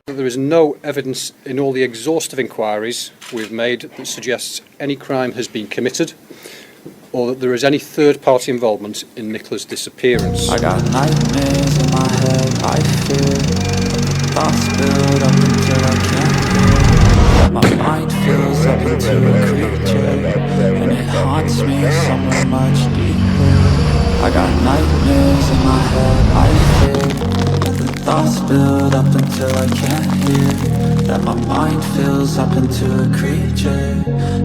There is no evidence in all the exhaustive inquiries we've made that suggests any crime has been committed or that there is any third-party involvement in Nicola's disappearance. I got nightmares in my head, I fear thoughts build up until I can't hear. My mind fills up into a creature, and it haunts me somewhere much deeper. I got nightmares in my head, I fear the thoughts build up until I can't hear. That my mind fills up into a creature,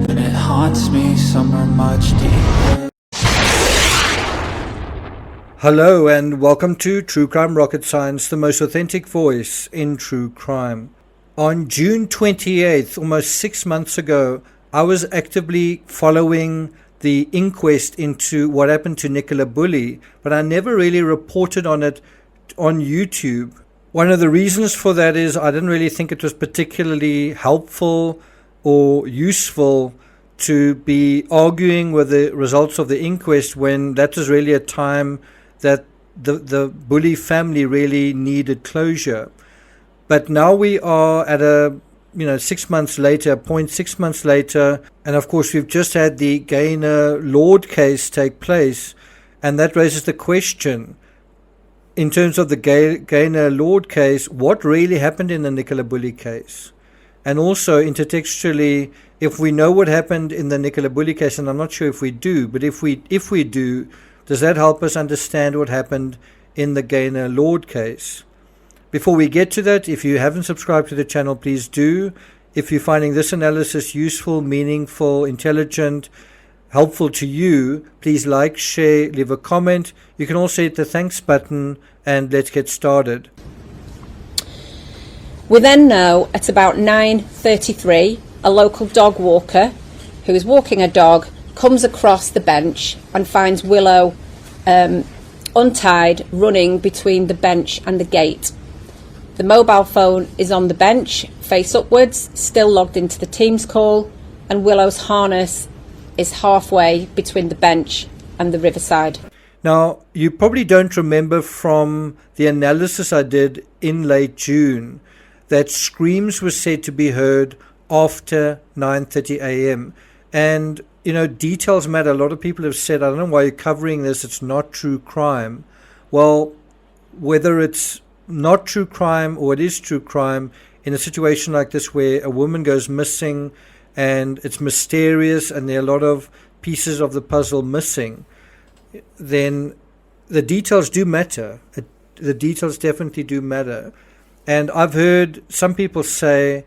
and it haunts me somewhere much deeper. Hello and welcome to True Crime Rocket Science, the most authentic voice in true crime. On June 28th, almost 6 months ago, I was actively following the inquest into what happened to Nicola Bulley, but I never really reported on it on YouTube. One of the reasons for that is I didn't really think it was particularly helpful or useful to be arguing with the results of the inquest when that was really a time that the Bulley family really needed closure. But now we are at a 6 months later, 6 months later, and of course we've just had the Gaynor Lord case take place, and that raises the question, in terms of the Gaynor Lord case, what really happened in the Nicola Bulley case? And also intertextually, if we know what happened in the Nicola Bulley case, and I'm not sure if we do, but if we do, does that help us understand what happened in the Gaynor Lord case? Before we get to that, if you haven't subscribed to the channel, please do. If you're finding this analysis useful, meaningful, intelligent, helpful to you, please like, share, leave a comment. You can also hit the thanks button, and let's get started. We then know at about 9:33, a local dog walker who is walking a dog comes across the bench and finds Willow untied, running between the bench and the gate. The mobile phone is on the bench, face upwards, still logged into the Teams call, and Willow's harness is halfway between the bench and the riverside. Now, you probably don't remember from the analysis I did in late June that screams were said to be heard after 9:30 a.m. And details matter. A lot of people have said, I don't know why you're covering this, it's not true crime. Well, whether it's not true crime or it is true crime, in a situation like this where a woman goes missing and it's mysterious and there are a lot of pieces of the puzzle missing, then the details do matter. The details definitely do matter. And I've heard some people say,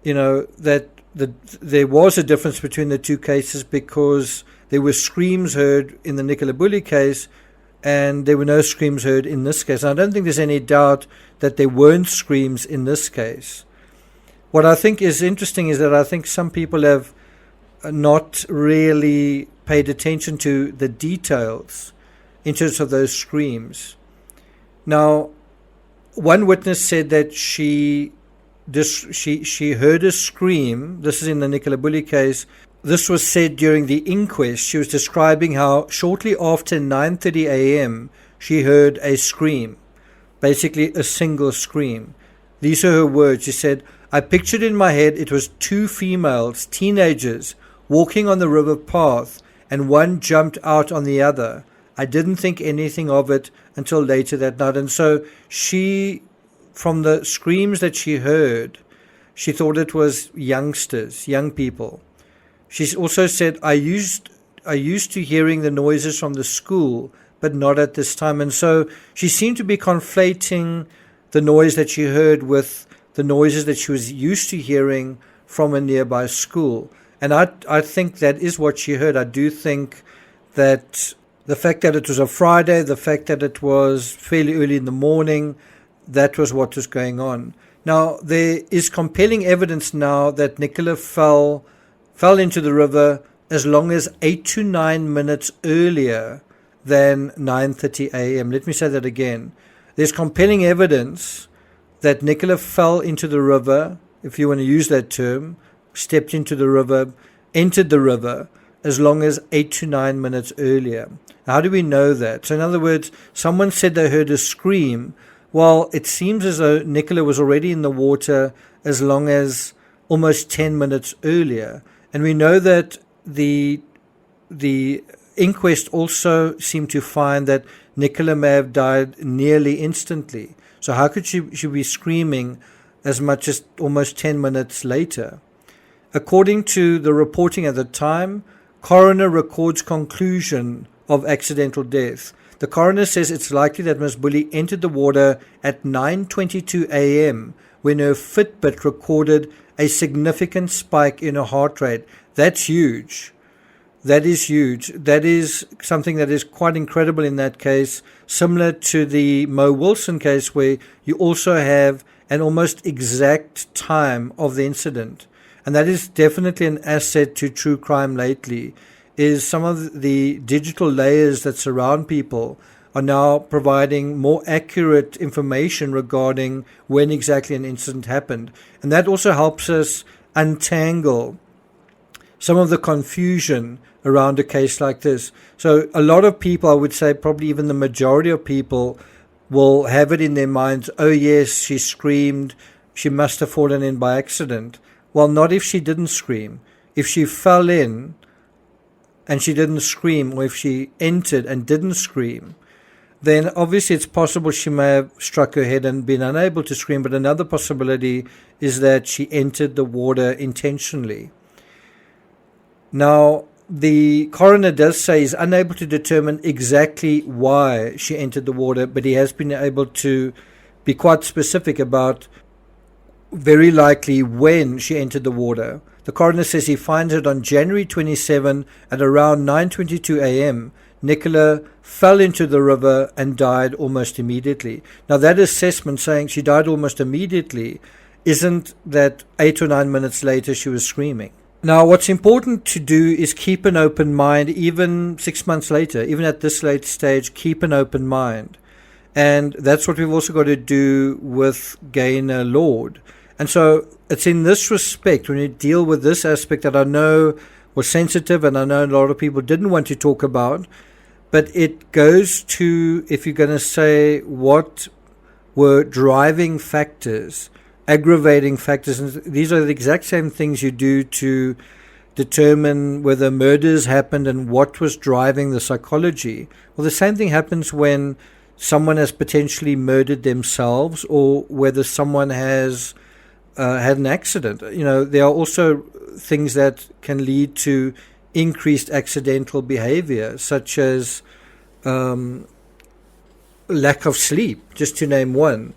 that there was a difference between the two cases because there were screams heard in the Nicola Bulley case and there were no screams heard in this case. And I don't think there's any doubt that there weren't screams in this case. What I think is interesting is that I think some people have not really paid attention to the details in terms of those screams. Now, one witness said that she heard a scream. This is in the Nicola Bulley case. This was said during the inquest. She was describing how shortly after 9:30 a.m. she heard a scream, basically a single scream. These are her words. She said, "I pictured in my head it was two females, teenagers, walking on the river path, and one jumped out on the other. I didn't think anything of it until later that night." And so she, from the screams that she heard, she thought it was youngsters, young people. She also said, I used to hearing the noises from the school, but not at this time. And so she seemed to be conflating the noise that she heard with the noises that she was used to hearing from a nearby school. And I think that is what she heard. I do think that the fact that it was a Friday, the fact that it was fairly early in the morning, that was what was going on. Now, there is compelling evidence now that Nicola fell into the river as long as 8 to 9 minutes earlier than 9:30 a.m. Let me say that again. There's compelling evidence that Nicola fell into the river, if you want to use that term, stepped into the river, entered the river, as long as 8 to 9 minutes earlier. How do we know that? So in other words, someone said they heard a scream. Well, it seems as though Nicola was already in the water as long as almost 10 minutes earlier. And we know that the inquest also seemed to find that Nicola may have died nearly instantly. So how could she be screaming as much as almost 10 minutes later? According to the reporting at the time, coroner records conclusion of accidental death. The coroner says it's likely that Ms. Bulley entered the water at 9:22 a.m. when her Fitbit recorded a significant spike in her heart rate. That's huge. That is huge. That is something that is quite incredible in that case, similar to the Mo Wilson case where you also have an almost exact time of the incident. And that is definitely an asset to true crime lately, is some of the digital layers that surround people are now providing more accurate information regarding when exactly an incident happened. And that also helps us untangle some of the confusion around a case like this. So a lot of people, I would say probably even the majority of people, will have it in their minds, oh yes, she screamed, she must have fallen in by accident. Well, not if she didn't scream. If she fell in and she didn't scream, or if she entered and didn't scream, then obviously it's possible she may have struck her head and been unable to scream, but another possibility is that she entered the water intentionally. Now, the coroner does say he's unable to determine exactly why she entered the water, but he has been able to be quite specific about very likely when she entered the water. The coroner says he finds it on January 27 at around 9:22 a.m. Nicola fell into the river and died almost immediately. Now that assessment saying she died almost immediately isn't that 8 or 9 minutes later she was screaming. Now what's important to do is keep an open mind even 6 months later, even at this late stage, keep an open mind. And that's what we've also got to do with Gaynor Lord. And so it's in this respect, when you deal with this aspect that I know was sensitive and I know a lot of people didn't want to talk about, but it goes to, if you're going to say what were driving factors, aggravating factors, and these are the exact same things you do to determine whether murders happened and what was driving the psychology. Well, the same thing happens when someone has potentially murdered themselves or whether someone has had an accident. You know, there are also things that can lead to increased accidental behavior, such as lack of sleep, just to name one.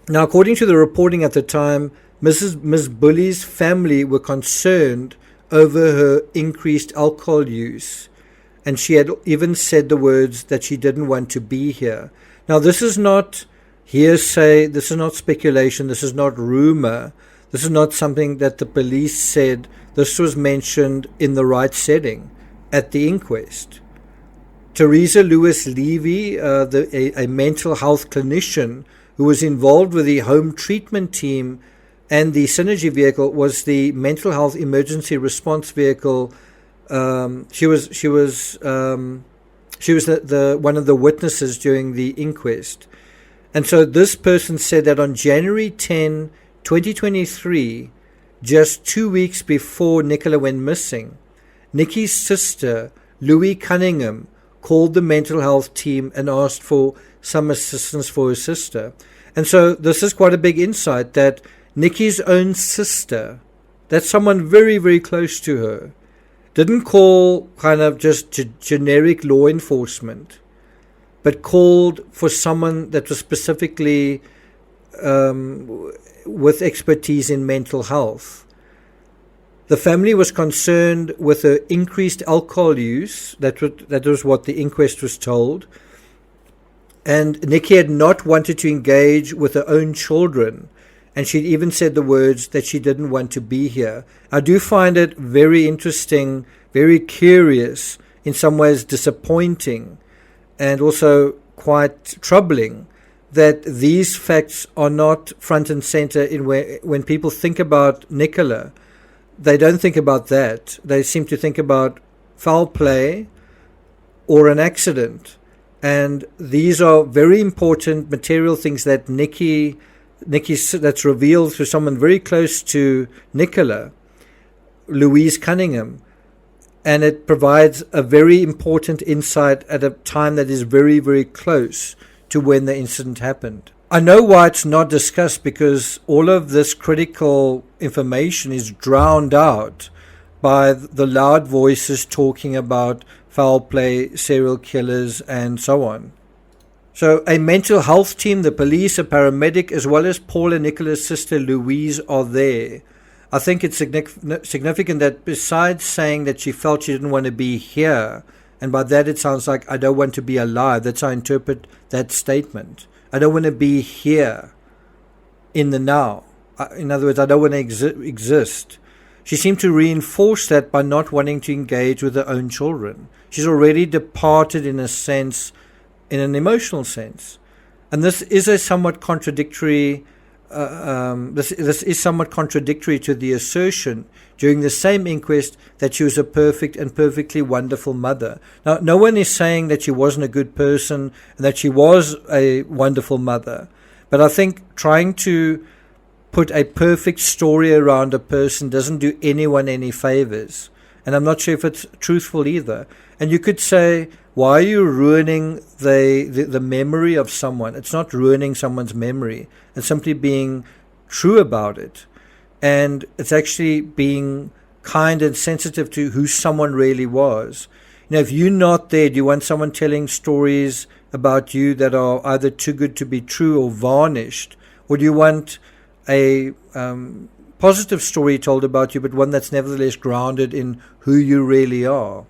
Now, according to the reporting at the time, Ms. Bulley's family were concerned over her increased alcohol use, and she had even said the words that she didn't want to be here. Now, this is not hearsay, this is not speculation, this is not rumor, this is not something that the police said. This was mentioned in the right setting at the inquest. Teresa Lewis-Levy, a mental health clinician who was involved with the home treatment team and the Synergy vehicle, was the mental health emergency response vehicle. She was the one of the witnesses during the inquest. And so this person said that on January 10, 2023, just 2 weeks before Nicola went missing, Nikki's sister, Louise Cunningham, called the mental health team and asked for some assistance for her sister. And so this is quite a big insight that Nikki's own sister, that's someone very, very close to her, didn't call kind of just generic law enforcement, but called for someone that was specifically with expertise in mental health. The family was concerned with her increased alcohol use. That was what the inquest was told. And Nikki had not wanted to engage with her own children. And she'd even said the words that she didn't want to be here. I do find it very interesting, very curious, in some ways disappointing, and also quite troubling that these facts are not front and center when people think about Nicola. They don't think about that. They seem to think about foul play or an accident. And these are very important material things that Nikki that's revealed through someone very close to Nicola, Louise Cunningham. And it provides a very important insight at a time that is very, very close to when the incident happened. I know why it's not discussed, because all of this critical information is drowned out by the loud voices talking about foul play, serial killers, and so on. So a mental health team, the police, a paramedic, as well as Paul and Nicola's sister Louise are there. I think it's significant that besides saying that she felt she didn't want to be here, and by that it sounds like I don't want to be alive, that's how I interpret that statement. I don't want to be here in the now. In other words, I don't want to exist. She seemed to reinforce that by not wanting to engage with her own children. She's already departed in a sense, in an emotional sense. And this is a somewhat contradictory this is somewhat contradictory to the assertion during the same inquest that she was a perfect and perfectly wonderful mother. Now, no one is saying that she wasn't a good person and that she was a wonderful mother, but I think trying to put a perfect story around a person doesn't do anyone any favors, and I'm not sure if it's truthful either. And you could say, why are you ruining the memory of someone? It's not ruining someone's memory. It's simply being true about it. And it's actually being kind and sensitive to who someone really was. You know, if you're not there, do you want someone telling stories about you that are either too good to be true or varnished? Or do you want a positive story told about you, but one that's nevertheless grounded in who you really are?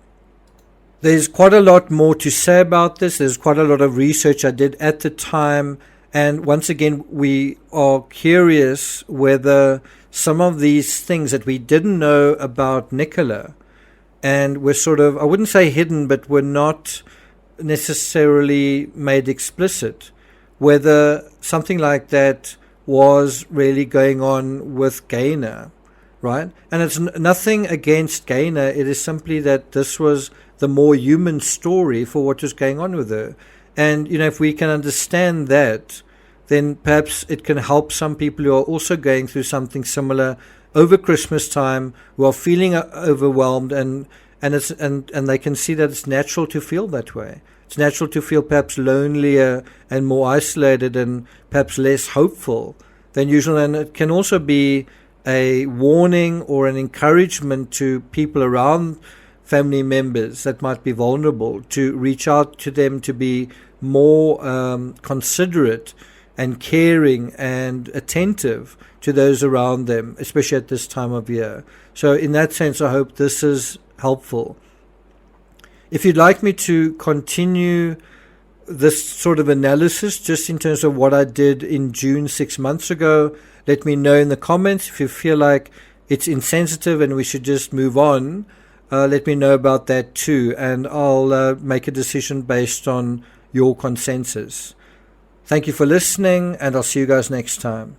There's quite a lot more to say about this. There's quite a lot of research I did at the time. And once again, we are curious whether some of these things that we didn't know about Nicola and were sort of, I wouldn't say hidden, but were not necessarily made explicit, whether something like that was really going on with Gaynor, right? And it's nothing against Gaynor. It is simply that this was the more human story for what was going on with her. And, you know, if we can understand that, then perhaps it can help some people who are also going through something similar over Christmas time, who are feeling overwhelmed, and they can see that it's natural to feel that way. It's natural to feel perhaps lonelier and more isolated and perhaps less hopeful than usual. And it can also be a warning or an encouragement to people around family members that might be vulnerable to reach out to them, to be more considerate and caring and attentive to those around them, especially at this time of year. So in that sense, I hope this is helpful. If you'd like me to continue this sort of analysis just in terms of what I did in June 6 months ago, let me know in the comments. If you feel like it's insensitive and we should just move on, let me know about that too, and I'll make a decision based on your consensus. Thank you for listening, and I'll see you guys next time.